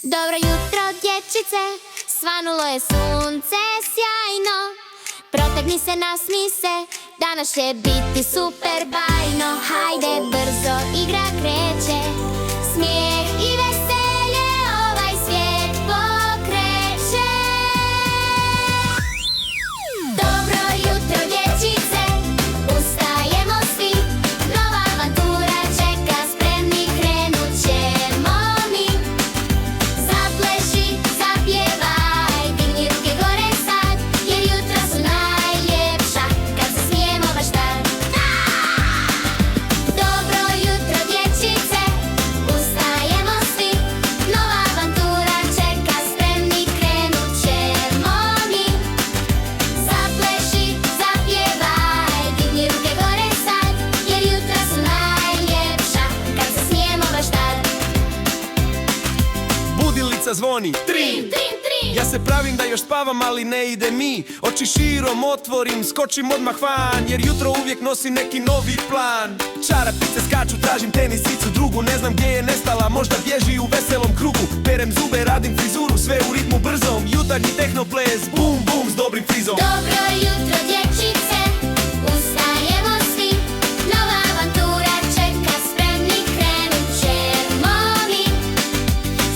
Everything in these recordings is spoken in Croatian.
Dobro jutro, dječice, svanulo je sunce sjajno. Protegni se, nasmi se, danas će biti super bajno. Hajde, brzo igra kreće, smijeh i veselje ovaj svijet pokreće. Dobro jutro, dječice, ustajemo svi, nova avantura čeka, spremni krenut ćemo mi. Zapleši, zapjevaj, digni ruke gore sad, jer jutra su najljepša kad se smijemo baš tad. Dobro jutro, dječice, ustajemo svi, nova avantura čeka, spremni krenut ćemo mi. Zapleši, zapjevaj, digni ruke gore sad, jer jutra su najljepša kad se smijemo baš tad. Budilica zvoni, Trim, trim, trim. ja se pravim da još spavam, ali ne ide mi. Oči širom otvorim, skočim odmah van, jer jutro uvijek nosi neki novi plan. Čarapice skaču, tražim tenisicu drugu, ne znam gdje je nestala, možda bježi u veselom krugu. Perem zube, radim frizuru, sve u ritmu brzom, jutarnji tehnoples, bum bum s dobrim frizom. Dobro jutro, dječice, ustajemo svi, nova avantura čeka, spremni krenut ćemo mi.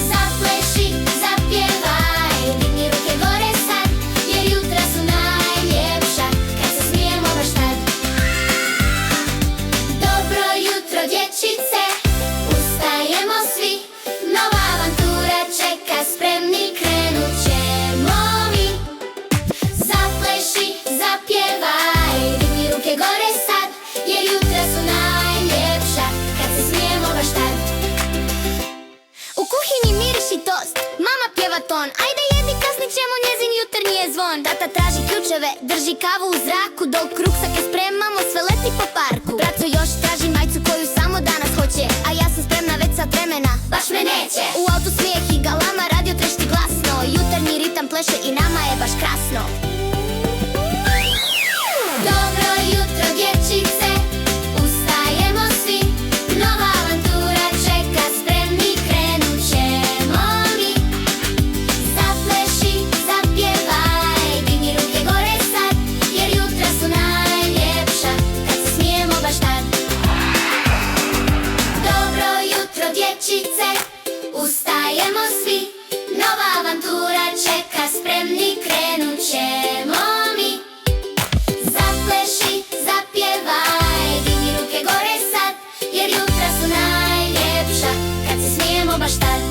Zapleši, zapjevaj, digni ruke gore sad, jer jutra su najljepša kad se smijemo baš tad. Dobro jutro, dječice, ustajemo svi, nova avantura čeka, spremni krenut ćemo mi. Zapleši, zapjevaj, digni ruke gore sad, jer jutra su najljepša kad se smijemo baš tad. U kuhinji miriši tost, mama pjeva ton, ajde jedi, kasnit ćemo, njezin jutarnji je zvon. Tata traži ključeve, drži kavu u zraku, dok ruksake spremamo, sve leti po parku. Braco još traži majicu koju samo danas hoće, a ja sam spremna već sat vremena, baš me neće. U autu smijeh i galama, radio trešti glasno, jutarnji ritam pleše i nama je baš krasno. Dobro jutro, dječice, ustajemo svi, nova avantura čeka, spremni krenut ćemo mi. Zapleši, zapjevaj, digni ruke gore sad, jer jutra su najljepša kad se smijemo baš tad. Dobro jutro, dječice, ustajemo svi, nova avantura čeka, spremni krenut ćemo mi. Zapleši, zapjevaj, digni ruke gore sad, jer jutra su najljepša kad se smijemo baš tad.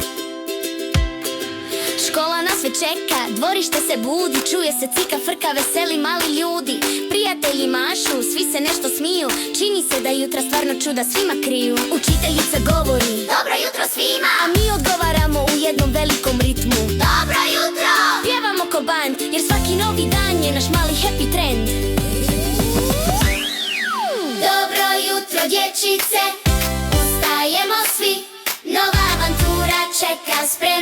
Škola nas već čeka, dvorište se budi, čuje se cika, frka, veseli mali ljudi. Prijatelji mašu, svi se nešto smiju, čini se da jutra stvarno čuda svima kriju. Učiteljica govori dobro jutro svima, a mi odgovaramo u jednom velikom ritmu. Dobro jutro! Pjevamo ko band, jer svaki novi dan je naš mali happy trend. Dobro jutro, dječice, ustajemo svi, nova avantura čeka, spremni